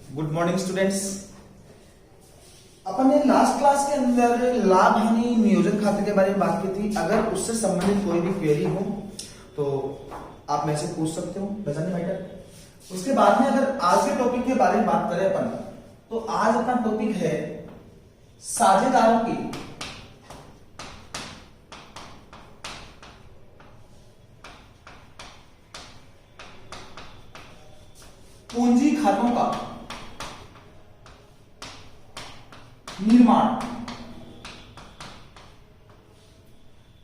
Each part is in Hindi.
Good morning students. अपन ने लास्ट क्लास के अंदर लाभ हानि नियोजन खाते के बारे में बात की थी। अगर उससे संबंधित कोई भी क्वेरी हो तो आप मेरे से पूछ सकते हो, डजंट मैटर। उसके बाद में अगर आज के टॉपिक के बारे में बात करें अपन, तो आज अपना टॉपिक है साझेदारों की पूंजी खातों का निर्माण,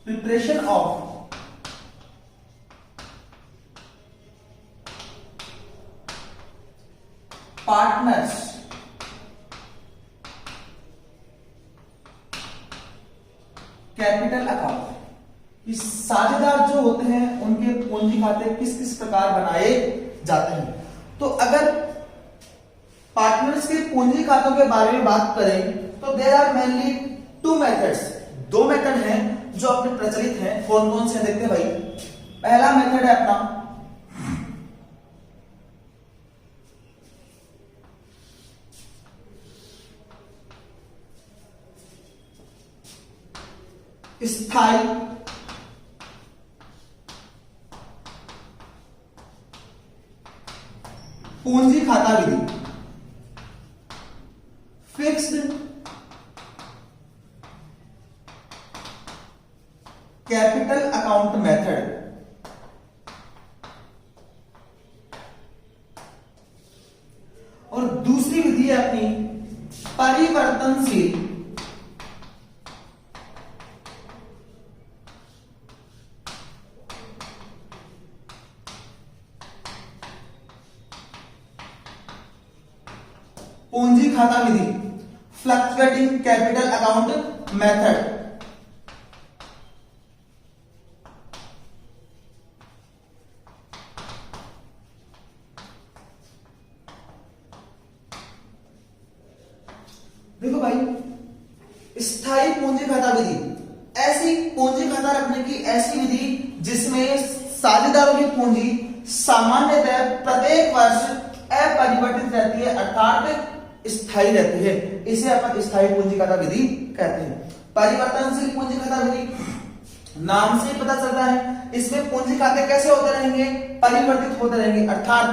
preparation of partners capital account. इस साझेदार जो होते हैं उनके पूंजी खाते किस किस प्रकार बनाए जाते हैं। तो अगर पार्टनर्स के पूंजी खातों के बारे में बात करें तो there are mainly two methods. दो मेथड हैं जो अपने प्रचलित हैं। कौन कौन से देखते हैं भाई। पहला मेथड है अपना स्थायी पूंजी खाता विधि, फिक्स्ड कैपिटल अकाउंट मेथड। और दूसरी विधि है अपनी परिवर्तनशील पूंजी खाता विधि, फ्लक्चुएटिंग कैपिटल अकाउंट मेथड। देखो भाई, स्थायी पूंजी खाता विधि ऐसी पूंजी खाता रखने की ऐसी विधि जिसमें साझेदारों की पूंजी सामान्यतः प्रत्येक वर्ष अपरिवर्तित रहती है, अर्थात स्थायी रहती है। इसे अपन स्थायी पूंजी खाता विधि कहते हैं। परिवर्तनशील पूंजी खाता विधि नाम से ही पता चलता है, इसमें पूंजी खाते कैसे होते रहेंगे, परिवर्तित होते रहेंगे। अर्थात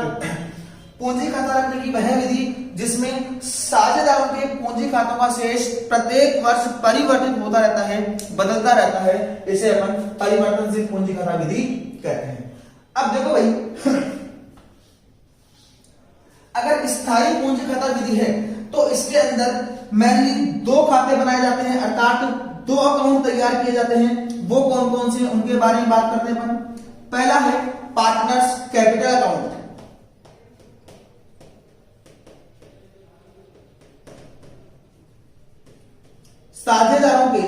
पूंजी खाता रखने की वह विधि जिसमें साझेदारों के पूंजी खातों का शेष प्रत्येक वर्ष परिवर्तित होता रहता है, बदलता रहता है। इसे अपन परिवर्तनशील पूंजी खाता विधि कहते हैं। अब देखो भाई, अगर स्थायी पूंजी खाता विधि है तो इसके अंदर मेनली दो खाते बनाए जाते हैं, अर्थात दो अकाउंट तैयार किए जाते हैं। वो कौन कौन से उनके बारे में बात करते हैं अपन। पहला है पार्टनर्स कैपिटल अकाउंट। साझेदारों के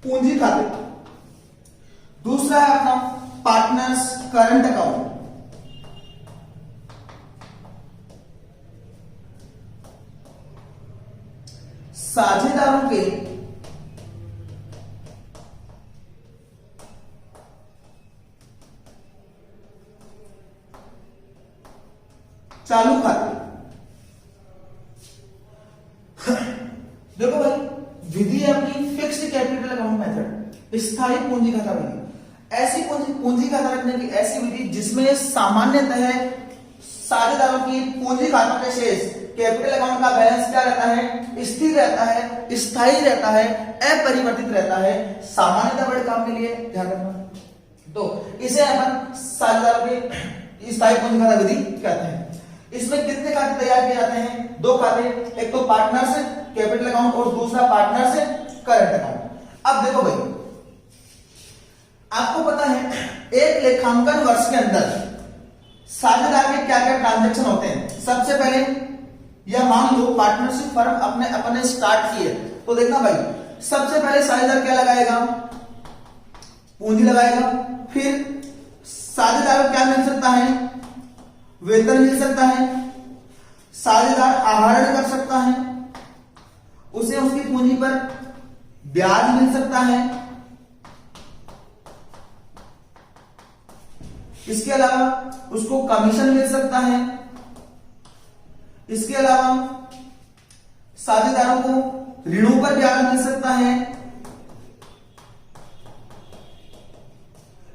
पूंजी खाते। दूसरा है अपना पार्टनर्स करंट अकाउंट। साझेदारों के चालू खाते। देखो भाई, विधि है अपनी फिक्स्ड कैपिटल अकाउंट मेथड, स्थायी पूंजी खाता विधि। ऐसी पूंजी खाता रखने की ऐसी विधि जिसमें सामान्यतः साझेदारों की पूंजी खातों के शेष कैपिटल अकाउंट का बैलेंस क्या रहता है, स्थिर रहता है, स्थायी रहता है, अपरिवर्तित रहता है। सामान्यतः बड़े काम के लिए ध्यान रखना। तो इसे अपन साझेदारों की स्थायी पूंजी खाता विधि कहते हैं। इसमें कितने खाते तैयार किए जाते हैं, दो खाते, एक तो पार्टनर्स कैपिटल अकाउंट और दूसरा पार्टनर्स करंट अकाउंट। अब देखो भाई, आपको पता है एक लेखांकन वर्ष के अंदर साझेदार के क्या क्या ट्रांजैक्शन होते हैं। सबसे पहले या मान लो पार्टनरशिप फर्म अपने स्टार्ट किए, तो देखना भाई, सबसे पहले साझेदार क्या लगाएगा, पूंजी लगाएगा। फिर साझेदार को क्या मिल सकता है, वेतन मिल सकता है, साझेदार आहरण कर सकता है, उसे उसकी पूंजी पर ब्याज मिल सकता है। इसके अलावा उसको कमीशन मिल सकता है। इसके अलावा साझेदारों को ऋणों पर ब्याज मिल सकता है।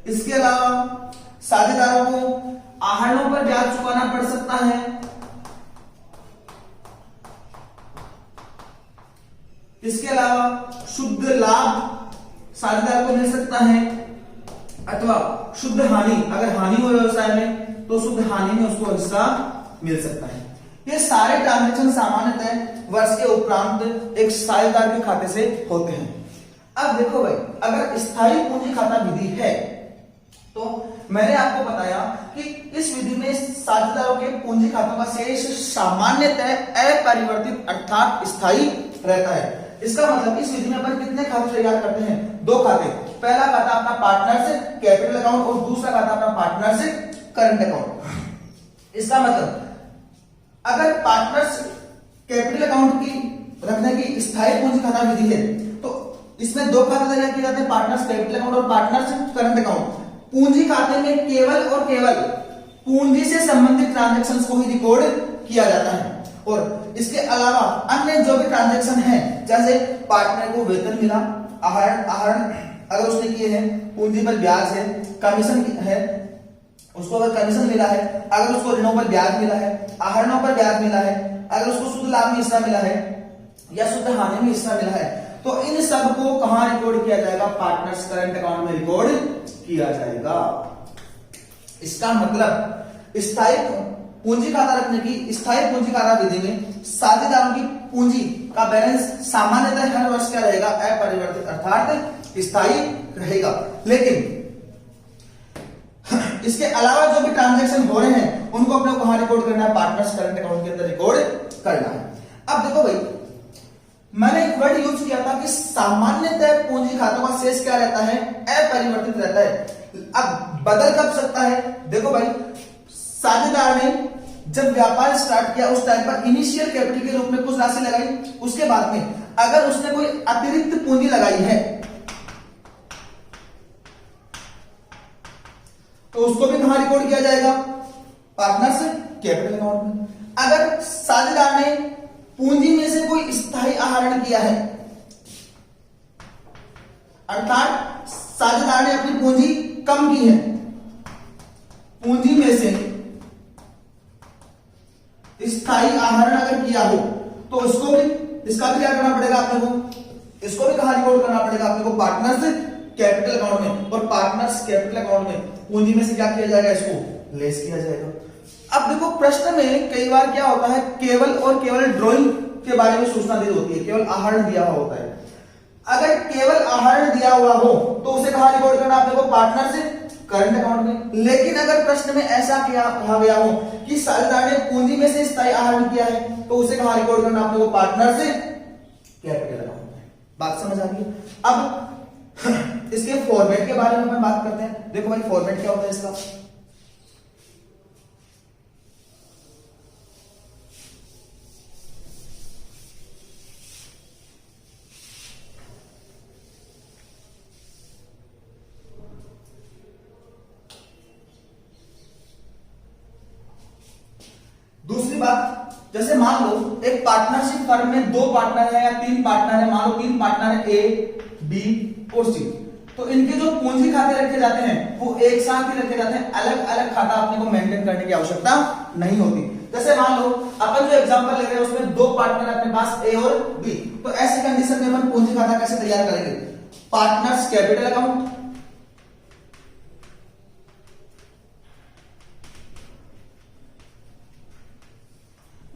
इसके अलावा साझेदारों को आहरणों पर ब्याज चुकाना पड़ सकता है। इसके अलावा शुद्ध लाभ साझेदार को मिल सकता है, अथवा शुद्ध हानि, अगर हानि हो व्यवसाय में तो शुद्ध हानि में उसको हिस्सा मिल सकता है। ये सारे ट्रांजैक्शन सामान्यतः वर्ष के उपरांत एक साझेदार के खाते से होते हैं। अब देखो भाई, अगर स्थायी पूंजी खाता विधि है तो मैंने आपको बताया कि इस विधि में साझेदारों के पूंजी खातों का शेष सामान्यतः अपरिवर्तित अर्थात स्थायी रहता है। इसका मतलब इस विधि में अपन कितने खाते तैयार करते हैं? दो खाते। पहला खाता अपना पार्टनरशिप कैपिटल अकाउंट और दूसरा खाता अपना पार्टनरशिप करंट अकाउंट। इसका मतलब अगर पार्टनर्स कैपिटल अकाउंट की रखने की स्थायी पूंजी खाता विधि है तो इसमें दो खाते तैयार किए जाते हैं, पार्टनर्स कैपिटल अकाउंट और पार्टनर्स करंट अकाउंट। पूंजी खाते में केवल और केवल पूंजी से संबंधित ट्रांजैक्शंस को ही रिकॉर्ड किया जाता है, और इसके अलावा अन्य जो भी ट्रांजैक्शन है, जैसे पार्टनर को वेतन मिला, आहरण अगर उसने किए हैं, पूंजी पर ब्याज है, कमीशन है, उसको अगर कमीशन मिला है, अगर उसको ऋणों पर ब्याज मिला है, आहरणों पर ब्याज मिला है, अगर उसको शुद्ध लाभ में हिस्सा मिला है या शुद्ध हानि में हिस्सा मिला है, तो इन सब को कहां रिकॉर्ड किया जाएगा? पार्टनर्स करंट अकाउंट में रिकॉर्ड किया जाएगा। इसका मतलब स्थायी पूंजी खाता रखने की स्थायी पूंजी खाता विधि में साझेदारों की पूंजी का बैलेंस सामान्यतः हर वर्ष क्या रहेगा? अपरिवर्तित अर्थात स्थायी रहेगा। लेकिन इसके अलावा जो भी ट्रांजैक्शन हो रहे हैं उनको अपने को कहां रिकॉर्ड करना है? पार्टनर्स करंट अकाउंट के अंदर रिकॉर्ड करना है। अब देखो भाई, मैंने एक वर्ड यूज किया था कि सामान्यतः पूंजी खातों का शेष क्या रहता है? अपरिवर्तित रहता है। अब बदल कब सकता है? देखो भाई, साझेदार ने जब व्यापार स्टार्ट किया उस टाइम पर इनिशियल कैपिटल के रूप में कुछ राशि लगाई, उसके बाद में अगर उसने कोई अतिरिक्त पूंजी लगाई है तो उसको भी कहां रिकॉर्ड किया जाएगा? पार्टनर्स कैपिटल अकाउंट में। अगर साझेदार ने पूंजी में से कोई स्थायी आहरण किया है, अर्थात साझेदार ने अपनी पूंजी कम की है, पूंजी में से स्थायी आहरण अगर किया हो तो उसको भी, इसका भी क्या करना पड़ेगा अपने को? इसको भी कहां रिकॉर्ड करना पड़ेगा अपने को? पार्टनर्स कैपिटल अकाउंट में। और पार्टनर्स कैपिटल अकाउंट में पूंजी में से क्या किया जाएगा? इसको लेस किया जाएगा। अब देखो, प्रश्न में कई बार क्या होता है, केवल और केवल ड्रॉइंग के बारे में सूचना दी होती है, केवल आहरण दिया हुआ होता है। अगर केवल आहरण दिया हुआ हो तो उसे कहां रिकॉर्ड करना आपने को? पार्टनरशिप करंट अकाउंट में। लेकिन अगर प्रश्न में ऐसा कहा गया हो कि साझेदार ने पूंजी में से स्थायी आहरण किया है तो उसे कहां रिकॉर्ड करना आपने को? पार्टनरशिप कैपिटल अकाउंट में। बात समझ आ गई? अब इसके फॉर्मेट के बारे में अपन बात करते हैं। देखो भाई, फॉर्मेट क्या होता है इसका? दूसरी बात, जैसे मान लो एक पार्टनरशिप फर्म में दो पार्टनर है या तीन पार्टनर है, मान लो तीन पार्टनर है, ए, बी और सी, तो इनके जो पूंजी खाते रखे जाते हैं वो एक साथ ही रखे जाते हैं, अलग अलग खाता अपने को मेंटेन करने की आवश्यकता नहीं होती। जैसे मान लो अपन जो एग्जांपल ले रहे हैं उसमें दो पार्टनर अपने पास ए और बी, तो ऐसी कंडीशन में अपन पूंजी खाता कैसे तैयार करेंगे? पार्टनर्स कैपिटल अकाउंट,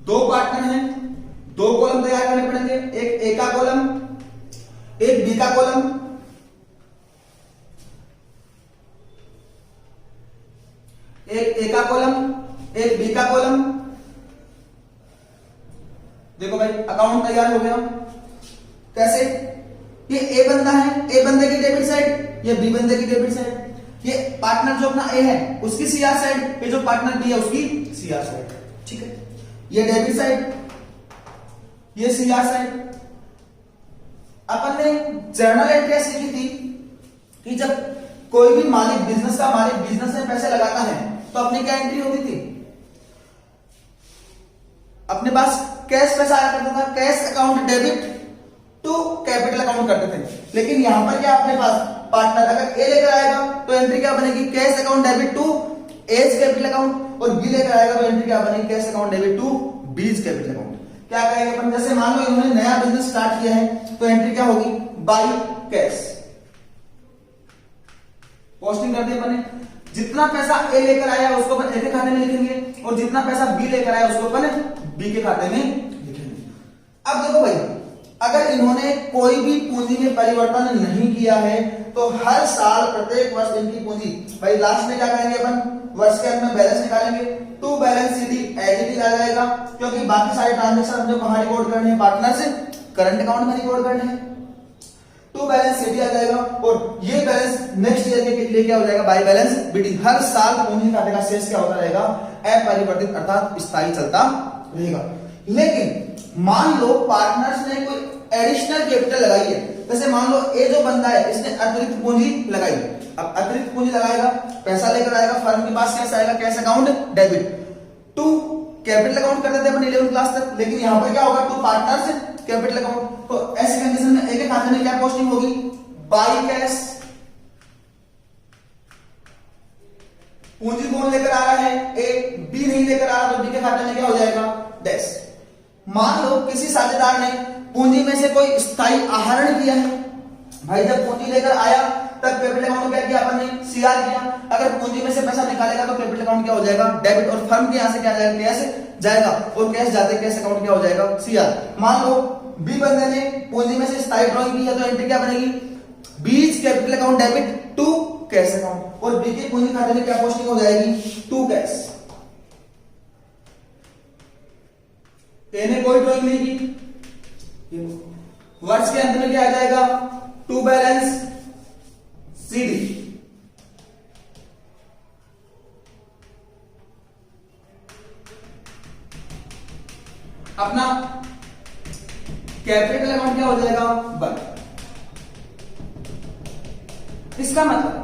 दो पार्टनर हैं, दो कॉलम तैयार करने पड़ेंगे, एक ए का कॉलम, एक बी का कॉलम, एक ए का कॉलम, एक बी का कॉलम। देखो भाई, अकाउंट तैयार हो गया। कैसे? ये ए बंदा है, ए बंदे की डेबिट साइड, ये बी बंदे की डेबिट साइड। ये पार्टनर जो अपना ए है उसकी सीआर साइड, ये जो पार्टनर बी है उसकी सीआर साइड। ठीक है, ये डेबिट साइड, ये सीआर साइड, अपन ने जर्नल एंट्री ऐसी की थी कि जब कोई भी मालिक, बिजनेस का मालिक बिजनेस में पैसे लगाता है तो अपनी क्या एंट्री होती थी, अपने पास कैश पैसा आया करता था, cash account debit to capital account करते थे। लेकिन यहां पर क्या अपने पास पार्टनर अगर ए लेकर आएगा तो एंट्री क्या बनेगी, cash account debit to A's capital account, और बी लेकर आएगा तो एंट्री क्या बनेगी, cash account debit to B's capital account. क्या कहेंगे अपन, जैसे मान लो इन्होंने नया बिजनेस स्टार्ट किया है तो एंट्री क्या होगी, बाय कैश, पोस्टिंग करते अपन जितना पैसा ए लेकर आया उसको अपन ए के खाते में लिखेंगे और जितना पैसा बी लेकर आया उसको अपन बी के खाते में लिखेंगे। अब देखो भाई, अगर इन्होंने कोई भी पूंजी में परिवर्तन नहीं किया है तो हर साल प्रत्येक वर्ष इनकी पूंजी, भाई लास्ट में क्या करेंगे अपन, वर्ष के अंत में बैलेंस निकालेंगे, to balance CD as it is आ जाएगा, क्योंकि बाकी सारे ट्रांजैक्शन हमने कहां रिकॉर्ड करने हैं, पार्टनर से करंट अकाउंट में रिकॉर्ड करने हैं, टू बैलेंस सीडी आ जाएगा और ये बैलेंस नेक्स्ट ईयर के लिए क्या हो जाएगा, बाय बैलेंस बीडी। हर साल पूंजी खाते का शेष क्या होता रहेगा, अपरिवर्तित अर्थात स्थायी चलता रहेगा। लेकिन मान लो पार्टनर्स ने कोई एडिशनल कैपिटल लगाई है, जैसे मान लो ए जो बंदा है इसने अतिरिक्त पूंजी लगाई, अब अतिरिक्त पूंजी लगाएगा, पैसा लेकर आएगा, फर्म के पास कैश आएगा, cash account debit to capital account करते थे अपन 11th क्लास तक, लेकिन यहां पर क्या होगा, टू पार्टनर्स कैपिटल अकाउंट। तो ऐसी कंडीशन में ए के खाते में क्या पोस्टिंग होगी, बाय कैश। पूंजी कौन लेकर आ रहा है, ए, बी नहीं लेकर आ रहा तो बी के खाते में क्या हो जाएगा, डैश। मान लो किसी साझेदार ने पूंजी में से कोई स्थायी आहरण किया है, भाई जब पूंजी लेकर आया तब कैपिटल अकाउंट क्या किया अपन ने, सीआर किया, अगर पूंजी में से पैसा निकालेगा तो कैपिटल अकाउंट क्या हो जाएगा, डेबिट, और फर्म के यहां से क्या जाएगा, कैश जाएगा, और कैश जाते कैश अकाउंट क्या हो जाएगा, सीआर। मान लो बी बंदे ने पूंजी में से स्थायी ड्रॉइंग की है तो एंट्री क्या बनेगी, B's capital account debit to cash account, और बी के पूंजी खाते में क्या पोस्टिंग हो जाएगी, टू कैश। ए ने कोई ड्रॉइंग नहीं की, वर्ष के अंत में क्या आ जाएगा, टू बैलेंस सीडी। अपना कैपिटल अकाउंट क्या हो जाएगा, वन। इसका मतलब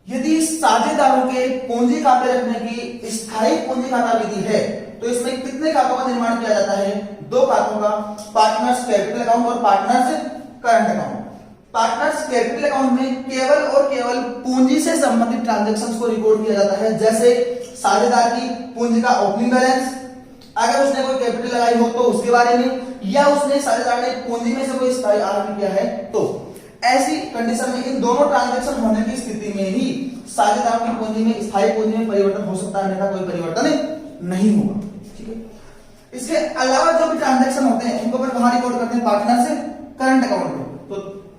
यदि साझेदारों के पूंजी खाते रखने की स्थायी पूंजी खाता विधि है तो इसमें कितने खातों का निर्माण किया जाता है, दो खातों का, पार्टनर्स कैपिटल अकाउंट और partners current account. Partners capital account में केवल और केवल पूंजी से संबंधित ट्रांजैक्शंस को रिकॉर्ड किया जाता है, जैसे साझेदार की पूंजी का ओपनिंग बैलेंस, अगर उसने कोई कैपिटल लगाई हो तो उसके बारे में, या उसने साझेदार ने पूंजी में से कोई स्थायी आहरण किया है तो। ऐसी कंडीशन में इन दोनों ट्रांजैक्शन होने की स्थिति में ही साझेदार की पूंजी में, स्थायी पूंजी में परिवर्तन हो सकता है, अन्यथा कोई परिवर्तन नहीं होगा। ठीक है, इसके अलावा जो भी ट्रांजैक्शन होते हैं उनको अपन कहां रिकॉर्ड करते हैं, पार्टनर से करंट अकाउंट में। तो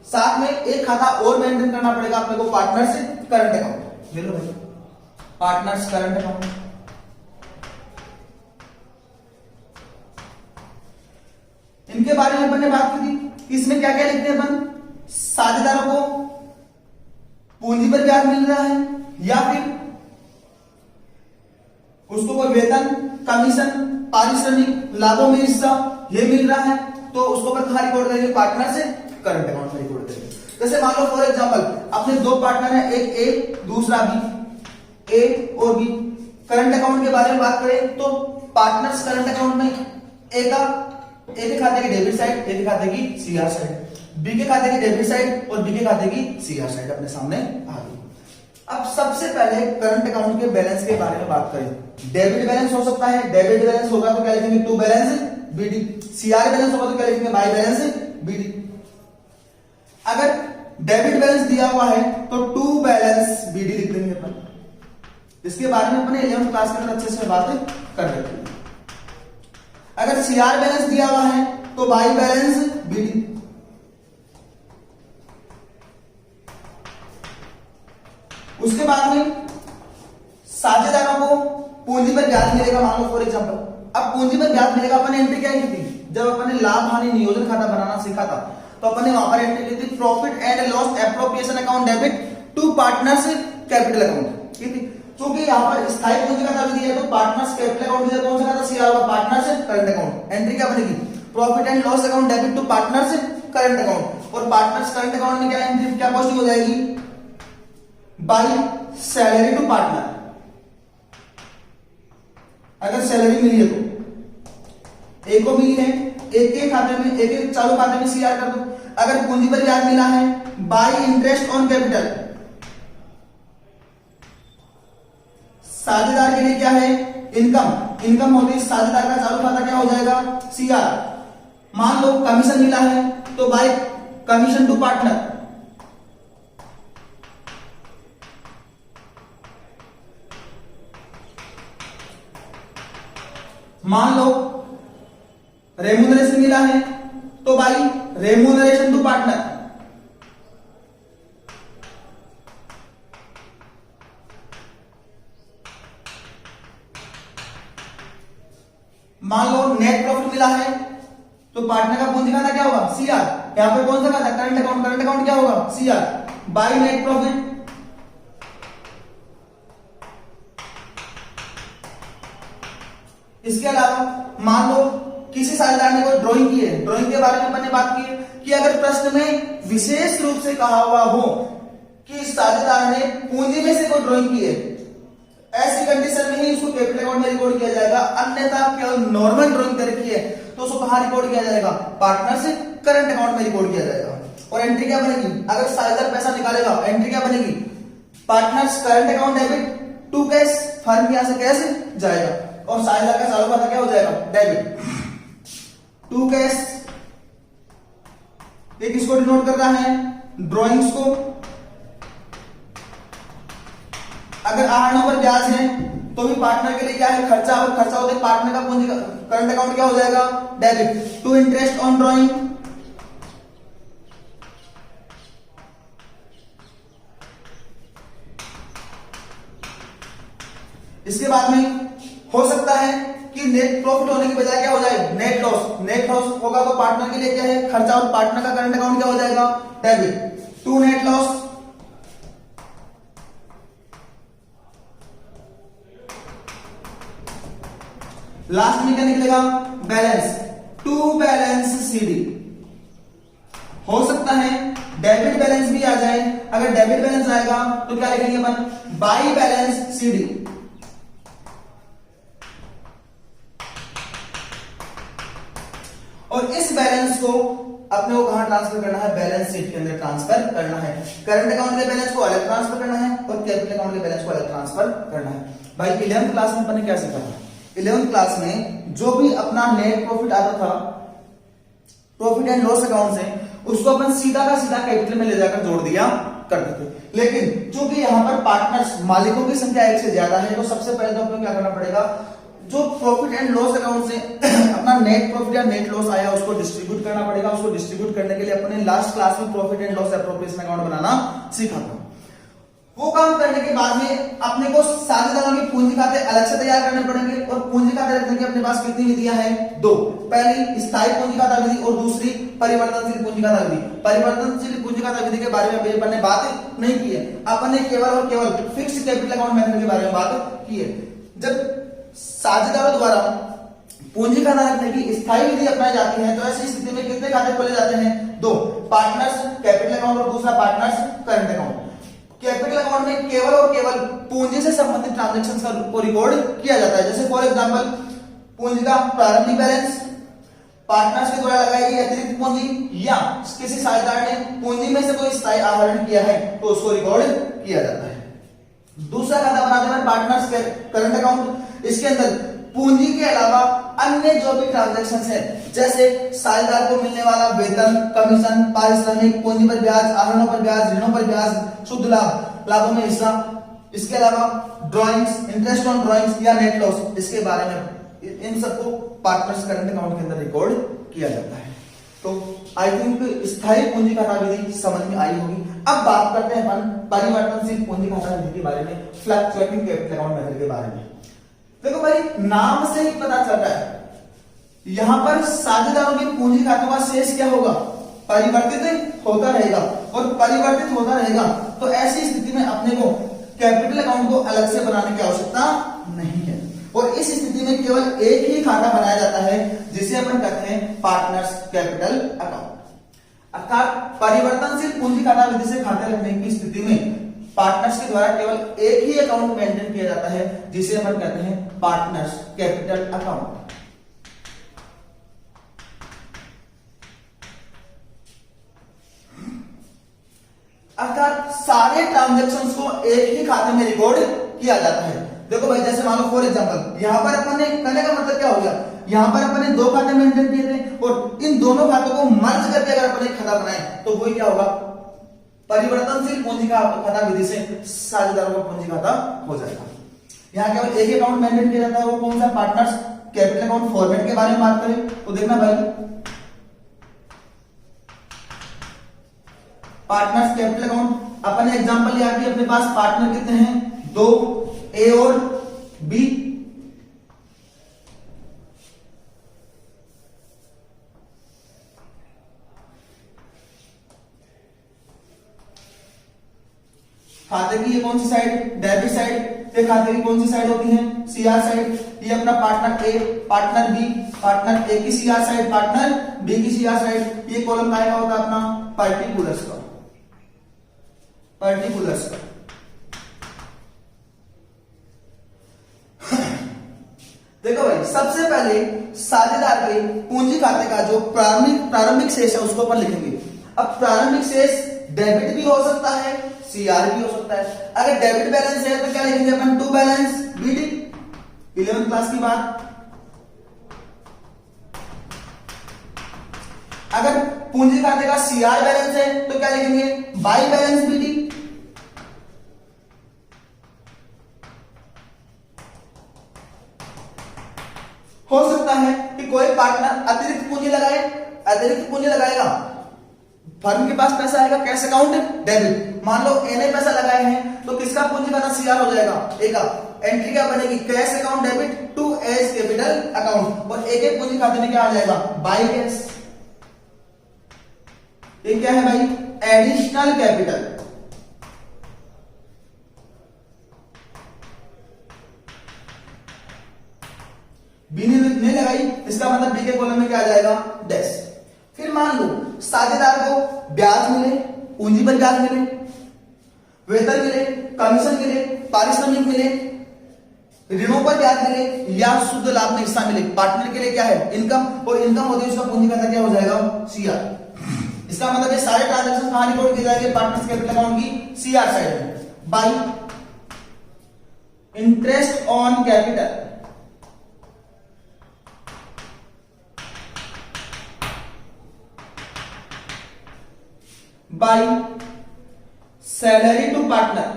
साथ में एक खाता और मेंटेन करना पड़ेगा अपने को, पार्टनर से करंट अकाउंट। ले लो भाई, पार्टनर्स करंट अकाउंट। इनके बारे में अपन ने बात की थी, इसमें क्या क्या लिखते हैं अपन, साझेदारों को पूंजी पर ब्याज मिल रहा है या फिर उसको कोई वेतन, कमीशन, पारिश्रमिक, लाभों में हिस्सा ये मिल रहा है तो उसको अपन कहां रिकॉर्ड करेंगे, पार्टनर से करंट अकाउंट में रिकॉर्ड करेंगे। जैसे मान लो फॉर एग्जांपल अपने दो पार्टनर है, एक ए दूसरा बी, ए और बी। करंट अकाउंट के बारे में बात करें तो पार्टनर्स करंट अकाउंट में ए के खाते की डेबिट साइड, ए के खाते की सीआर साइड, बी के खाते की डेबिट साइड और बी के खाते की सीआर साइड अपने सामने आ गई। अब सबसे पहले करंट अकाउंट के बैलेंस के बारे में बात करें। डेबिट बैलेंस हो सकता है, डेबिट बैलेंस होगा तो क्या लिखेंगे, to balance BD. CR balance होगा तो क्या लिखेंगे, बाय बैलेंस बीडी। अगर डेबिट बैलेंस दिया हुआ है तो टू बैलेंस बीडी लिख देंगे अपन। इसके बारे में अपने 11th क्लास के अंदर अच्छे से बात कर रहे थे। अगर सीआर बैलेंस दिया हुआ है तो बाय बैलेंस बीडी। उसके बाद में साझेदारों को पूंजी पर ब्याज मिलेगा, मान लो फॉर एग्जांपल। अब पूंजी पर ब्याज मिलेगा, अपन ने एंट्री क्या की थी, जब अपन ने लाभ हानि नियोजन खाता बनाना सीखा था तो अपन ने वहां पर एंट्री की थी, profit and loss appropriation account debit to partners capital account की थी। क्योंकि यहाँ पर स्थायी पूंजी खाता भी दिया है तो पार्टनर्स कैपिटल अकाउंट दिया, कौन सा खाता, सीआर होगा, पार्टनर्स करंट अकाउंट। एंट्री क्या बनेगी, profit and loss account debit to partners current account, और पार्टनर्स करंट अकाउंट में क्या एंट्री क्या पॉजिटिव हो जाएगी, बाई सैलरी टू पार्टनर। अगर सैलरी मिली है तो एक को मिली है, एक के खाते में, एक एक चालू खाते में सीआर कर दो। अगर पूंजी पर ब्याज मिला है, बाई इंटरेस्ट ऑन कैपिटल। साझेदार के लिए क्या है, इनकम। इनकम होती है साझेदार का चालू खाता, क्या हो जाएगा, सीआर। मान लो कमीशन मिला है तो बाई कमीशन टू पार्टनर। मान लो रेम्यूनरेशन मिला है तो बाई रेम्यूनरेशन टू पार्टनर। मान लो नेट प्रॉफिट मिला है तो पार्टनर का पूंजी खाता क्या होगा, सीआर। यहां पर कौन सा खाता, करंट अकाउंट। करंट अकाउंट क्या होगा, सीआर बाई नेट प्रॉफिट। इसके अलावा मान लो किसी साझेदार ने कोई ड्राइंग की है, ड्राइंग के बारे में अपन ने बात की है कि अगर प्रश्न में विशेष रूप से कहा हुआ हो कि साझेदार ने पूंजी में से कोई ड्राइंग की है, ऐसी कंडीशन में ही उसको कैपिटल अकाउंट में रिकॉर्ड किया जाएगा। अन्यथा केवल नॉर्मल ड्राइंग कर रखी है तो उसको कहां रिकॉर्ड किया जाएगा, पार्टनर से करंट अकाउंट में रिकॉर्ड किया जाएगा। और एंट्री क्या बनेगी, अगर साझेदार पैसा निकालेगा एंट्री क्या बनेगी, partners current account debit to cash. Firm यहां से कैश जाएगा और साझेदार का चालू खाता क्या हो जाएगा, डेबिट टू कैश। ये किसको डिनोट कर रहा है, ड्राइंग्स को। अगर आहरणों पर ब्याज है तो भी पार्टनर के लिए क्या है, खर्चा। और खर्चा होते पार्टनर का पूंजी करंट अकाउंट क्या हो जाएगा, debit to interest on drawing. इसके बाद में हो सकता है कि नेट प्रॉफिट होने की बजाय क्या हो जाए, नेट लॉस। नेट लॉस होगा तो पार्टनर के लिए क्या है, खर्चा। और पार्टनर का करंट अकाउंट क्या हो जाएगा, debit to net loss. Last में क्या निकलेगा, बैलेंस टू बैलेंस सीडी। हो सकता है डेबिट बैलेंस भी आ जाए। अगर डेबिट बैलेंस आएगा तो क्या लिखेंगे अपन, बाई बैलेंस सीडी। और इस बैलेंस को अपने को कहां ट्रांसफर करना है, बैलेंस शीट के अंदर ट्रांसफर करना है। करंट अकाउंट के बैलेंस को अलग ट्रांसफर करना है और कैपिटल अकाउंट के बैलेंस को अलग ट्रांसफर करना है। भाई 11th क्लास में अपन ने क्या सीखा था, 11th क्लास में जो भी अपना नेट प्रॉफिट आता था प्रॉफिट एंड लॉस अकाउंट से, उसको अपन सीधा का सीधा कैपिटल में ले जाकर जोड़ दिया करते थे। लेकिन चूंकि यहां पर पार्टनर्स मालिकों की संख्या एक से ज्यादा है तो सबसे पहले तो अपने क्या करना पड़ेगा, जो प्रॉफिट एंड लॉस अकाउंट से अपना नेट प्रॉफिट या नेट लॉस आया उसको डिस्ट्रीब्यूट करना पड़ेगा। उसको डिस्ट्रीब्यूट करने के लिए अपने लास्ट क्लास में profit and loss appropriation account बनाना सीखा था। वो काम करने के बाद में अपने को साझेदारों के पूंजी खाते अलग से तैयार करने पड़ेंगे। और पूंजी खाते रखने की अपने पास कितनी विधियां हैं, दो। पहली स्थायी पूंजी खाता विधि और दूसरी परिवर्तनशील पूंजी खाता विधि। परिवर्तनशील पूंजी खाता विधि के बारे में अपन ने बात नहीं की है, अपन ने केवल और केवल फिक्स्ड कैपिटल अकाउंट मेथड के बारे में बात की है। जब साझेदारों द्वारा पूंजी खाता रखने की स्थायी विधि अपनाई जाती है तो ऐसी स्थिति में कितने खाते खोले जाते हैं, दो। पार्टनर्स कैपिटल अकाउंट और दूसरा partners current account. Capital account में केवल और केवल पूंजी से संबंधित ट्रांजैक्शंस को रिकॉर्ड किया जाता है। जैसे फॉर एग्जांपल पूंजी का प्रारंभिक बैलेंस, पार्टनर्स के द्वारा लगाई गई अतिरिक्त पूंजी, या किसी साझेदार ने पूंजी में से कोई स्थायी आहरण किया है तो उसको रिकॉर्ड किया जाता है। दूसरा खाता बनाते हैं पार्टनर्स के करंट अकाउंट। इसके अंदर पूंजी के अलावा अन्य जो भी ट्रांजैक्शंस है, जैसे साझेदार को मिलने वाला वेतन, कमीशन, पारिश्रमिक, पूंजी पर ब्याज, आहरणों पर ब्याज, ऋणों पर ब्याज, शुद्ध लाभ, लाभों में हिस्सा, इसके अलावा ड्राइंग्स, इंटरेस्ट ऑन ड्राइंग्स या नेट लॉस, इसके बारे में इन सबको पार्टनर्स करंट अकाउंट के अंदर रिकॉर्ड किया जाता है। तो आई थिंक स्थायी पूंजी खाता विधि समझ में आई होगी। अब बात करते हैं अपन परिवर्तनशील पूंजी खाता विधि के बारे में, फ्लक्चुएटिंग कैपिटल अकाउंट मेथड के बारे में। देखो भाई, नाम से ही पता चल रहा है यहां पर साझेदारों के पूंजी खातों का शेष क्या होगा, परिवर्तित होता रहेगा। और परिवर्तित होता रहेगा तो ऐसी स्थिति में अपने को कैपिटल अकाउंट को अलग से बनाने की आवश्यकता नहीं है। और इस स्थिति में केवल एक ही खाता बनाया जाता है जिसे अपन कहते हैं पार्टनर्स कैपिटल अकाउंट। अर्थात परिवर्तनशील पूंजी खाता विधि से खाते रखने की स्थिति में पार्टनर्स के द्वारा केवल एक ही अकाउंट मेंटेन किया जाता है, जिसे अपन कहते हैं पार्टनर्स कैपिटल अकाउंट। अर्थात सारे ट्रांजैक्शंस को एक ही खाते में रिकॉर्ड किया जाता है। देखो भाई, जैसे मान लो फॉर एग्जांपल यहां पर अपन ने करने का मतलब क्या हो गया, यहां पर अपन ने दो खाते मेंटेन किए थे और इन दोनों खातों को मर्ज करके अगर अपन एक खाता बनाए तो वही क्या होगा, परिवर्तनशील पूंजी खाता विधि से साझेदारों का पूंजी खाता हो जाएगा। यहाँ केवल एक ही अकाउंट मेंटेन किया जाता है, वो कौन सा, पार्टनर्स कैपिटल अकाउंट। फॉर्मेट के बारे में बात करें तो देखना भाई, पार्टनर्स कैपिटल अकाउंट अपन ने एग्जांपल लिया कि अपने पास पार्टनर कितने हैं, दो, ए और बी। खाते की ये कौन सी साइड, डेबिट साइड। फिर खाते की कौन सी साइड होती है, सीआर साइड। ये अपना पार्टनर ए, पार्टनर बी, पार्टनर ए की सीआर साइड, पार्टनर बी की सीआर साइड। ये कॉलम का होता है अपना पर्टिकुलर्स का, पर्टिकुलर्स का। देखो भाई, सबसे पहले साझेदार के पूंजी खाते का जो प्रारंभिक शेष है उसको अपन लिखेंगे। अब प्रारंभिक शेष डेबिट भी हो सकता है, सीआर भी हो सकता है। अगर डेबिट बैलेंस है तो क्या लिखेंगे अपन, to balance BD, 11th class की बात। अगर पूंजी खाते का सीआर बैलेंस है तो क्या लिखेंगे, बाई बैलेंस बीडी। हो सकता है कि कोई पार्टनर अतिरिक्त पूंजी लगाए, अतिरिक्त पूंजी लगाएगा, फर्म के पास पैसा आएगा, कैश अकाउंट डेबिट। मान लो ए ने पैसा लगाए हैं तो किसका पूंजी खाता सीआर हो जाएगा, ए का। एंट्री क्या बनेगी, cash account debit to A's capital account. और एक एक पूंजी खाते में क्या आ जाएगा, बाई कैश। ये क्या है भाई, एडिशनल कैपिटल। बी ने लगाई, इसका मतलब बी के कॉलम में क्या आ जाएगा, डैश। फिर मान लो साझेदार को ब्याज मिले, पूंजी पर ब्याज मिले, वेतन मिले, कमीशन मिले, पारिश्रमिक मिले, ऋणों पर ब्याज मिले या शुद्ध लाभ में हिस्सा मिले। पार्टनर के लिए क्या है, इनकम, और इनकम होती है उसका पूंजी खाता क्या हो जाएगा, सीआर। इसका मतलब ये सारे ट्रांजैक्शन कहां रिकॉर्ड किए जाएंगे, पार्टनर्स कैपिटल अकाउंट की सीआर साइड में। By interest on capital, by salary to partner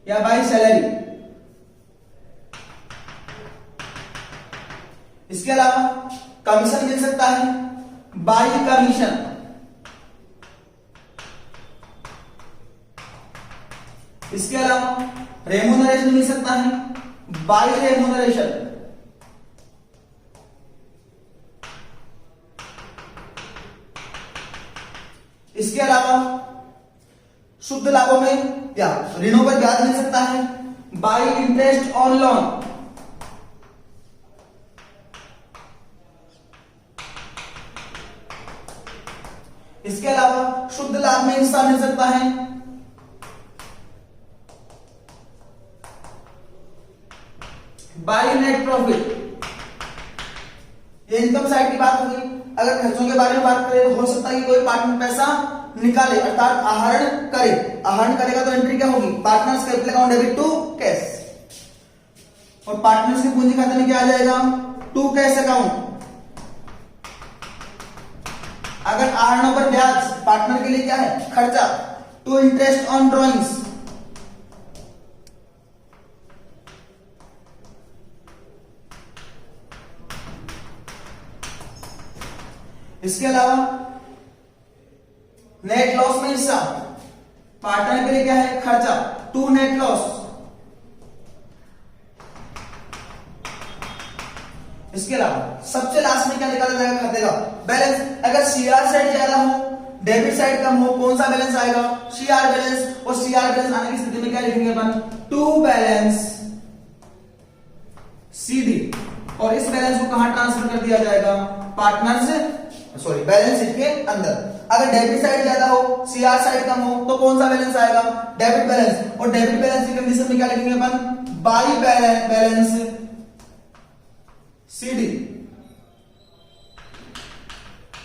या बाई सैलरी। इसके अलावा कमीशन मिल सकता है, बाई कमीशन। इसके अलावा रेम्यूनरेशन मिल सकता है, बाई रेम्यूनरेशन। इसके अलावा शुद्ध लाभों में या ऋणों पर ब्याज मिल सकता है, बाई इंटरेस्ट ऑन लोन। इसके अलावा शुद्ध लाभ में हिस्सा मिल सकता है, बाई नेट प्रॉफिट। ये इनकम साइड की बात होगी। अगर खर्चों के बारे में बात करें तो हो सकता है कि कोई पार्टनर पैसा निकाले अर्थात आहरण करे। आहरण करेगा तो एंट्री क्या होगी, partners capital account debit to cash. और पार्टनर्स की पूंजी खाते में क्या आ जाएगा, टू कैश अकाउंट। अगर आहरणों पर ब्याज पार्टनर के लिए क्या है, खर्चा, टू इंटरेस्ट ऑन ड्रॉइंग्स। इसके अलावा नेट लॉस में हिस्सा, पार्टनर के लिए क्या है, खर्चा, टू नेट लॉस। इसके अलावा सबसे लास्ट में क्या निकाला जाएगा खाते का, बैलेंस। अगर सीआर साइड ज्यादा हो, डेबिट साइड कम हो, कौन सा बैलेंस आएगा, सीआर बैलेंस। और सीआर बैलेंस आने की स्थिति में क्या लिखेंगे अपन, टू बैलेंस सीडी। और इस बैलेंस को कहां ट्रांसफर कर दिया जाएगा, पार्टनर्स सॉरी बैलेंस शीट के अंदर। अगर डेबिट साइड ज्यादा हो, सीआर साइड कम हो, तो कौन सा बैलेंस आएगा? Debit balance. और डेबिट बैलेंस की कंडीशन में क्या लिखेंगे अपन? By balance CD.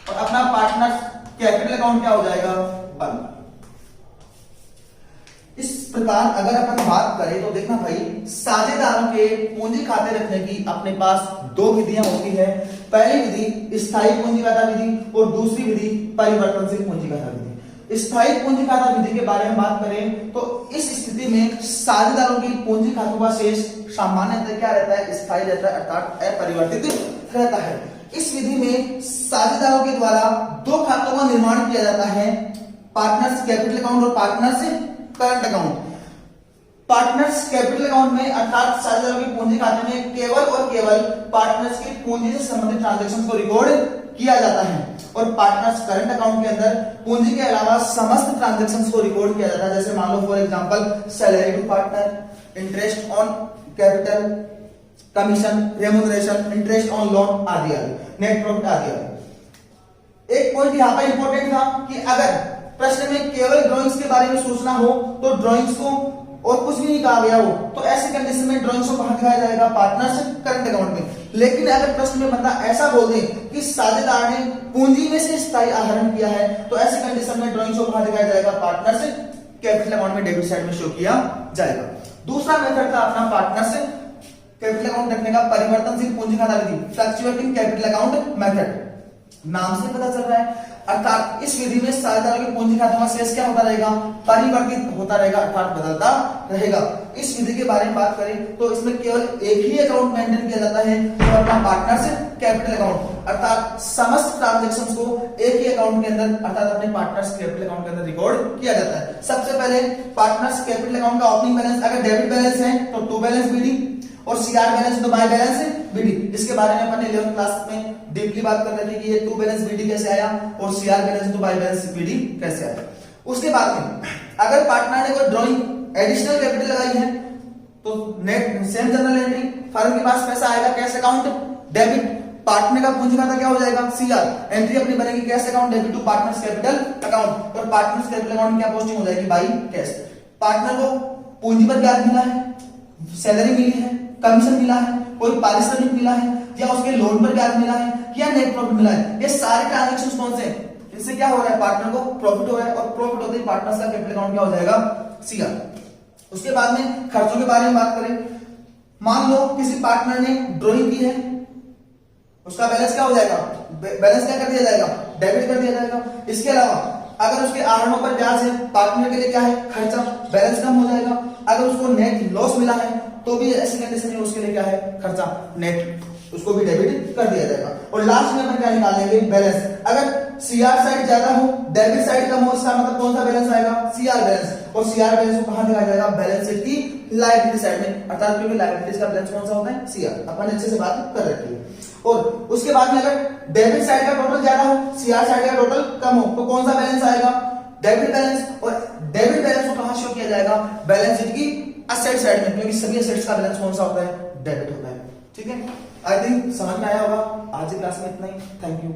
और अपना पार्टनर कैपिटल अकाउंट क्या हो जाएगा? 1। इस प्रकार अगर अपन बात करें तो देखना भाई, साझेदारों के पूंजी खाते रखने की अपने पास 2 विधियां होती है। पहली विधि स्थायी पूंजी खाता विधि और दूसरी विधि परिवर्तनशील पूंजी खाता विधि। स्थायी पूंजी खाता विधि के बारे में बात करें तो इस स्थिति में साझेदारों की पूंजी खातों का शेष सामान्यतः क्या रहता है? स्थायी रहता है, अर्थात अपरिवर्तित रहता है। इस विधि में साझेदारों के द्वारा 2 खातों का निर्माण किया जाता है, पार्टनर्स कैपिटल अकाउंट और partners current account. Partners capital account में अर्थात साझेदारों की पूंजी खाते में केवल और केवल पार्टनर्स की पूंजी से संबंधित ट्रांजैक्शन को रिकॉर्ड किया जाता है, और पार्टनर्स करंट अकाउंट के अंदर पूंजी के अलावा समस्त ट्रांजैक्शंस को रिकॉर्ड किया जाता है। जैसे मान लो for example salary to partner, interest on capital, commission, remuneration, interest on loan आदि आदि, नेट प्रॉफिट आदि आदि। एक पॉइंट यहां पर इंपॉर्टेंट था कि अगर प्रश्न में केवल ड्राइंग्स के बारे में सोचना हो तो ड्राइंग्स को और कुछ भी नहीं कहा गया हो तो ऐसी कंडीशन में ड्राइंग्स को कहां दिखाया जाएगा? पार्टनर्स करंट अकाउंट में। लेकिन अगर प्रश्न में बंदा ऐसा बोल दे कि साझेदार ने पूंजी में से स्थायी आहरण किया है तो ऐसी कंडीशन में ड्राइंग्स को कहां दिखाया जाएगा? पार्टनर्स कैपिटल अकाउंट में डेबिट साइड में शो किया जाएगा। दूसरा मेथड था अपना पार्टनर्स कैपिटल अकाउंट रखने का परिवर्तनशील पूंजी खाता विधि, फ्लक्चुएटिंग कैपिटल अकाउंट मेथड। नाम से पता चल रहा है, अर्थात इस विधि में साझेदारों के पूंजी खातों का शेष क्या होता रहेगा? परिवर्तित होता रहेगा, अर्थात बदलता रहेगा। इस विधि के बारे में बात करें तो इसमें केवल एक ही अकाउंट मेंटेन किया जाता है, जो अपना पार्टनर्स कैपिटल अकाउंट, अर्थात समस्त ट्रांजैक्शंस को एक ही अकाउंट के अंदर अर्थात अपने पार्टनर्स कैपिटल अकाउंट के अंदर रिकॉर्ड किया जाता है। सबसे पहले पार्टनर्स कैपिटल अकाउंट का ओपनिंग बैलेंस अगर डेबिट बैलेंस है तो टू बैलेंस बीडी, और सीआर बैलेंस तो बाय बैलेंस बीडी। इसके बारे में अपन 11th क्लास में डीपली बात कर रहे थे कि ये टू बैलेंस बीडी कैसे आया और सीआर बैलेंस तो बाय बैलेंस बीडी कैसे आया। उसके बाद में अगर पार्टनर ने कोई ड्राइंग एडिशनल कैपिटल लगाई है तो net same general entry, firm के पास पैसा आएगा कैश अकाउंट डेबिट, पार्टनर का पूंजी खाता क्या हो जाएगा? सीआर। एंट्री अपनी बनेगी cash account debit to partners capital account, और पार्टनर्स कैपिटल अकाउंट में क्या पोस्टिंग हो जाएगी? By cash. पार्टनर को पूंजी पर ब्याज मिला है, सैलरी मिली है, कमीशन मिला है, कोई पारिश्रमिक मिला है, या उसके लोन पर ब्याज मिला है, या नेट प्रॉफिट मिला है। ये सारे ट्रांजैक्शंस कौन से हैं? इससे क्या हो रहा है? पार्टनर को प्रॉफिट हो रहा है, और प्रॉफिट होते ही पार्टनर्स का कैपिटल अकाउंट क्या हो जाएगा? सीआर। उसके बाद में खर्चों के बारे में बात करें, मान लो किसी पार्टनर ने ड्राइंग की है, उसका बैलेंस क्या हो जाएगा? बैलेंस क्या कर दिया जाएगा? डेबिट कर दिया जाएगा। इसके अलावा अगर उसके आहरणों पर ब्याज है, पार्टनर के लिए क्या है? खर्चा, बैलेंस कम हो जाएगा। अगर उसको नेट लॉस मिला है तो भी ऐसी कंडीशन में उसके लिए क्या है? खर्चा, नेट, उसको भी डेबिट कर दिया जाएगा। और लास्ट में अपन क्या निकालेंगे? बैलेंस। अगर सीआर साइड ज्यादा हो, डेबिट साइड कम हो, इसका मतलब कौन सा बैलेंस आएगा? CR balance. और सीआर बैलेंस को कहां दिखाया जाएगा? बैलेंस शीट की लायबिलिटी साइड में, अर्थात क्योंकि लायबिलिटीज का बैलेंस कौन सा होता है? सीआर। अपन अच्छे से बात कर रखी है। और उसके बाद में अगर डेबिट साइड का टोटल ज्यादा हो, सीआर साइड का टोटल कम हो, तो कौन सा बैलेंस आएगा? Debit balance. और डेबिट बैलेंस को कहां शो किया जाएगा? बैलेंस शीट की असेट साइड में, क्योंकि सभी असेट्स का बैलेंस कौन सा होता है? डेबिट होता है। ठीक है, आई थिंक समझ में आया होगा। आज की क्लास में इतना ही। Thank you.